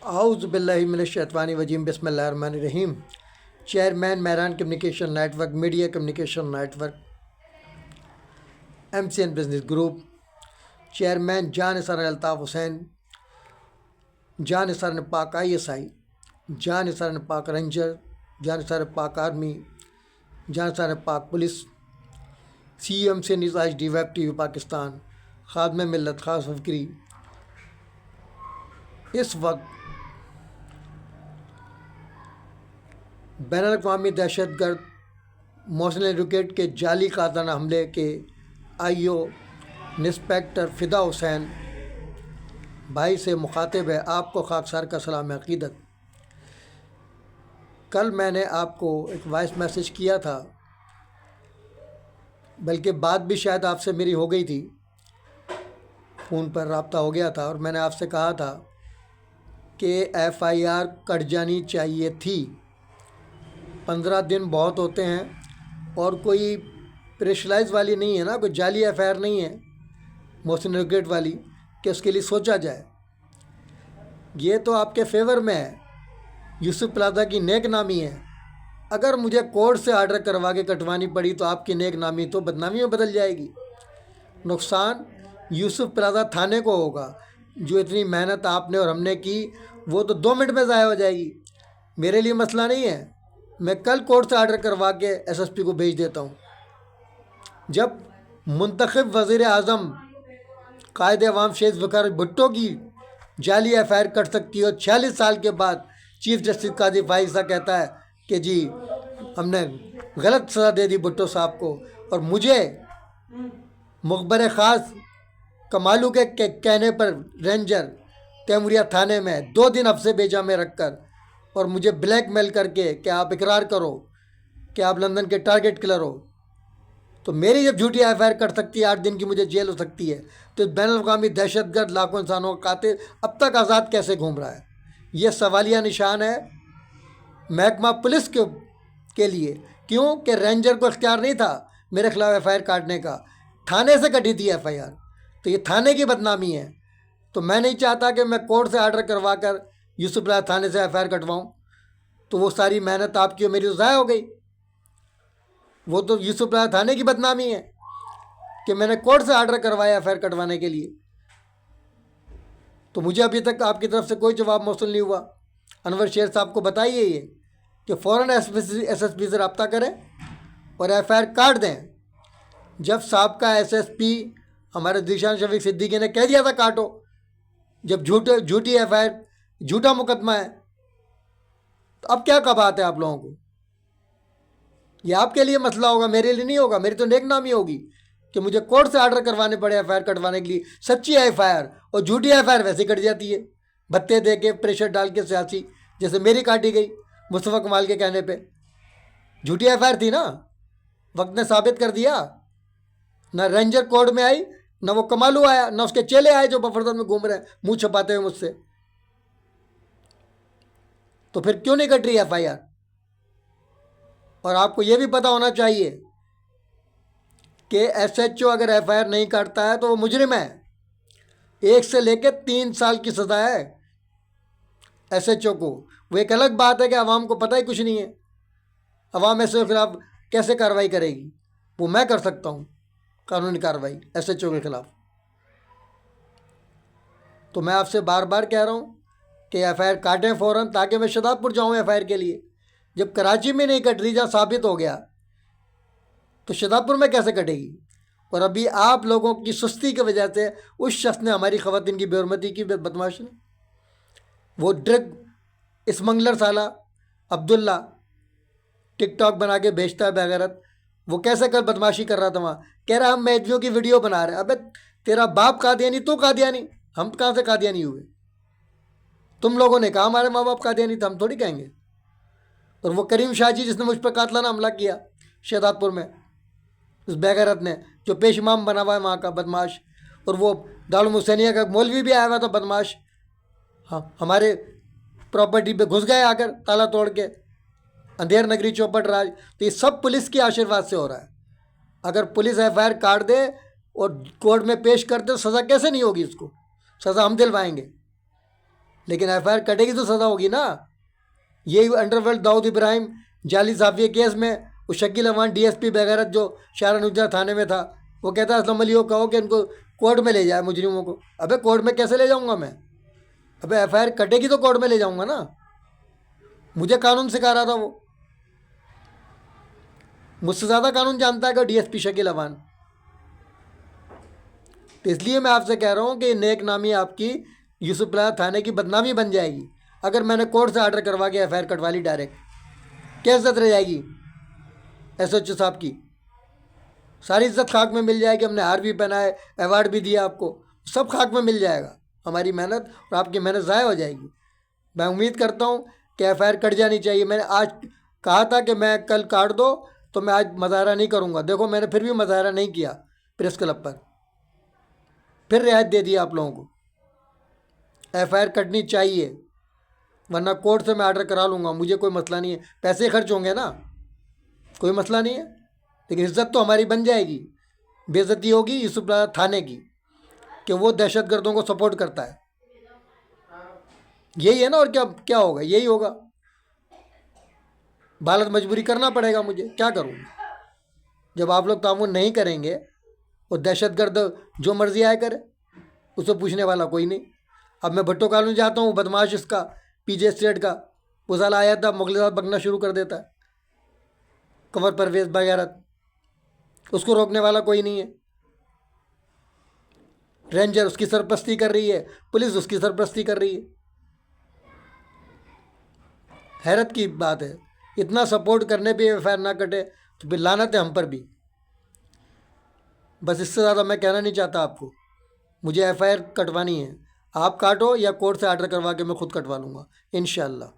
आउज़ बिल्लाहि मिनश शैतानिर रजीम बिस्मिल्लाहिर्रहमानिर्रहीम। Chairman Mehran communication network, media communication network, MCN business group, chairman जान निसार अल्ताफ़ हुसैन, जान निसार पाक ISI, जान निसार पाक रेंजर, जान निसार पाक आर्मी, जान निसार Pak police, CMC news HD web TV Pakistan, खादम मिल्लत ख़ास फ़िक्री इस वक्त बैनुल-अक़वामी दहशतगर्द मोहसिन एडवोकेट के जाली कातलाना हमले के IO इंस्पेक्टर फ़िदा हुसैन भाई से मुखातिब है। आपको खाकसार का सलाम अक़ीदत। कल मैंने आपको एक वॉइस मैसेज किया था, बल्कि बात भी शायद आपसे मेरी हो गई थी, फ़ोन पर रब्ता हो गया था और मैंने आपसे कहा था कि FIR कट जानी चाहिए थी। 15 दिन बहुत होते हैं और कोई प्रेशराइज वाली नहीं है ना, कोई जाली FIR नहीं है मोहसिन एडवोकेट वाली कि उसके लिए सोचा जाए। ये तो आपके फेवर में है, यूसुफ प्लाजा की नेक नामी है। अगर मुझे कोर्ट से आर्डर करवा के कटवानी पड़ी तो आपकी नेक नामी तो बदनामी में बदल जाएगी। नुकसान यूसुफ प्लाजा थाने को होगा। जो इतनी मेहनत आपने और हमने की वो तो 2 मिनट में ज़ाया हो जाएगी। मेरे लिए मसला नहीं है, मैं कल कोर्ट से आर्डर करवा के SSP को भेज देता हूँ। जब मुंतखब वज़ीर आज़म कायद अवाम शेख ज़ुल्फ़िकार भुट्टो की जाली FIR कट सकती है और 46 साल के बाद चीफ जस्टिस काजी फाइज़ कहता है कि जी हमने गलत सज़ा दे दी भुट्टो साहब को, और मुझे मुखबर ख़ास कमालू के कहने पर रेंजर तैमूरिया थाने में 2 दिन हफ्ते बेजा में रख कर और मुझे ब्लैकमेल करके कि आप इकरार करो कि आप लंदन के टारगेट किलर हो, तो मेरी जब झूठी FIR कट सकती है, 8 दिन की मुझे जेल हो सकती है, तो बैनुल-अक़वामी दहशतगर्द लाखों इंसानों का कातिल अब तक आज़ाद कैसे घूम रहा है? यह सवालिया निशान है महकमा पुलिस के लिए। क्यों कि रेंजर को इख्तियार नहीं था मेरे खिलाफ FIR काटने का, थाने से कटी थी FIR, तो ये थाने की बदनामी है। तो मैं नहीं चाहता कि मैं कोर्ट से आर्डर करवा कर यूसुफ राज थाने से FIR कटवाऊँ, तो वो सारी मेहनत आपकी और मेरी ज़ाया हो गई। वो तो यूसुफ राज थाने की बदनामी है कि मैंने कोर्ट से आर्डर करवाया FIR कटवाने के लिए। तो मुझे अभी तक आपकी तरफ से कोई जवाब मौसूल नहीं हुआ। अनवर शेर साहब को बताइए ये कि फ़ौरन SSP से रब्ता करें और FIR काट दें। जब साहब का SSP हमारे ज़ीशान शफीक सिद्दीकी ने कह दिया था काटो, जब झूठी FIR झूठा मुकदमा है, तो अब क्या बात है आप लोगों को? ये आपके लिए मसला होगा, मेरे लिए नहीं होगा। मेरी तो नेक नामी होगी कि मुझे कोर्ट से आर्डर करवाने पड़े FIR कटवाने के लिए। सच्ची FIR और झूठी FIR वैसे कट जाती है, भत्ते दे के, प्रेशर डाल के, सियासी, जैसे मेरी काटी गई मुस्तफ़ा कमाल के कहने पे। झूठी FIR थी ना, वक्त ने साबित कर दिया। ना रेंजर कोर्ट में आई, ना वो कमालू आया, ना उसके चेले आए जो बफरदन में घूम रहे हैं मुंह छुपाते हुए मुझसे। तो फिर क्यों नहीं कट रही FIR? और आपको ये भी पता होना चाहिए कि SHO अगर FIR नहीं काटता है तो वो मुजरिम है। 1 से लेकर 3 साल की सज़ा है SHO को। वो एक अलग बात है कि अवाम को पता ही कुछ नहीं है, अवाम SHO के खिलाफ कैसे कार्रवाई करेगी? वो मैं कर सकता हूँ कानूनी कार्रवाई SHO के खिलाफ। तो मैं आपसे बार बार कह रहा हूँ कि FIR काटें फ़ौरन, ताकि मैं शदाबपुर जाऊँ FIR के लिए। जब कराची में नहीं कट रही, जहाँ साबित हो गया, तो शदाबपुर में कैसे कटेगी? और अभी आप लोगों की सुस्ती की वजह से उस शख्स ने हमारी ख़वातीन की बेहरमती की, बदमाश ने, वो ड्रग स्मगलर साला अब्दुल्ला टिकटॉक बना के बेचता है बेगैरत, वो कैसे कल बदमाशी कर रहा था वहाँ, कह रहा हम मेहदियों की वीडियो बना रहे हैं। अबे तेरा बाप कादियानी, तू कादियानी, हम कहाँ से कादियानी हुए? तुम लोगों ने कहा हमारे माँ बाप कादियानी थे, हम थोड़ी कहेंगे। और वो करीम शाह जी जिसने मुझ पर कातलाना हमला किया शहदादपुर में, उस बेगैरत ने, जो पेश इमाम बना हुआ है वहाँ का बदमाश, और वो दारुल हुसैनिया का मौलवी भी आया हुआ था बदमाश, हाँ, हमारे प्रॉपर्टी पे घुस गए आकर ताला तोड़ के, अंधेर नगरी चौपट राज। तो ये सब पुलिस के आशीर्वाद से हो रहा है। अगर पुलिस FIR काट दे और कोर्ट में पेश कर दे, सज़ा कैसे नहीं होगी? इसको सज़ा हम दिलवाएंगे। लेकिन एफआईआर कटेगी तो सज़ा होगी ना। यही अंडरवर्ल्ड दाऊद इब्राहिम जाली साफिया केस में वो शकील अमान डीएसपी वगैरह जो शाहरानुजा थाने में था, वो कहता है असलम अली को कहो कि इनको कोर्ट में ले जाए मुजरिमों को। अबे कोर्ट में कैसे ले जाऊंगा मैं? अबे एफआईआर कटेगी तो कोर्ट में ले जाऊंगा ना। मुझे कानून सिखा रहा था वो, मुझसे ज़्यादा कानून जानता है कि डीएसपी शकील अमान। तो इसलिए मैं आपसे कह रहा हूँ कि नेक नामी आपकी यूसुफला थाने की बदनामी बन जाएगी अगर मैंने कोर्ट से ऑर्डर करवा के एफआईआर कटवा ली डायरेक्ट। क्या इज्जत रह जाएगी एसएचओ साहब की? सारी इज्जत खाक में मिल जाएगी। हमने हार भी पहना है, अवार्ड भी दिया आपको, सब खाक में मिल जाएगा। हमारी मेहनत और आपकी मेहनत ज़ाया हो जाएगी। मैं उम्मीद करता हूँ कि एफआईआर कट जानी चाहिए। मैंने आज कहा था कि मैं कल काट दो तो मैं आज मुजाहरा नहीं करूँगा। देखो मैंने फिर भी मुजाहरा नहीं किया प्रेस क्लब पर, फिर रियायत दे दी आप लोगों को। एफआईआर कटनी चाहिए वरना कोर्ट से मैं ऑर्डर करा लूँगा, मुझे कोई मसला नहीं है। पैसे खर्च होंगे ना, कोई मसला नहीं है, लेकिन इज्जत तो हमारी बन जाएगी। बेइज्जती होगी यूसुफला थाने की कि वो दहशतगर्दों को सपोर्ट करता है। यही है ना, और क्या क्या होगा? यही होगा। बालत मजबूरी करना पड़ेगा मुझे, क्या करूँ जब आप लोग तामुन नहीं करेंगे। और दहशतगर्द जो मर्जी आया करे, उसे पूछने वाला कोई नहीं। अब मैं भट्टो कॉलोनी जाता हूँ, बदमाश इसका पीजे स्टेट का वो साला आया था, मुगल साथ बकना शुरू कर देता है, कमर परवेज वगैरह, उसको रोकने वाला कोई नहीं है। रेंजर उसकी सरपरस्ती कर रही है, पुलिस उसकी सरपरस्ती कर रही है। हैरत की बात है, इतना सपोर्ट करने पे एफआईआर ना कटे तो फिर लानत है हम पर भी। बस इससे ज़्यादा मैं कहना नहीं चाहता आपको। मुझे एफआईआर कटवानी है, आप काटो या कोर्ट से ऑर्डर करवा के मैं खुद कटवा लूँगा इंशाअल्लाह।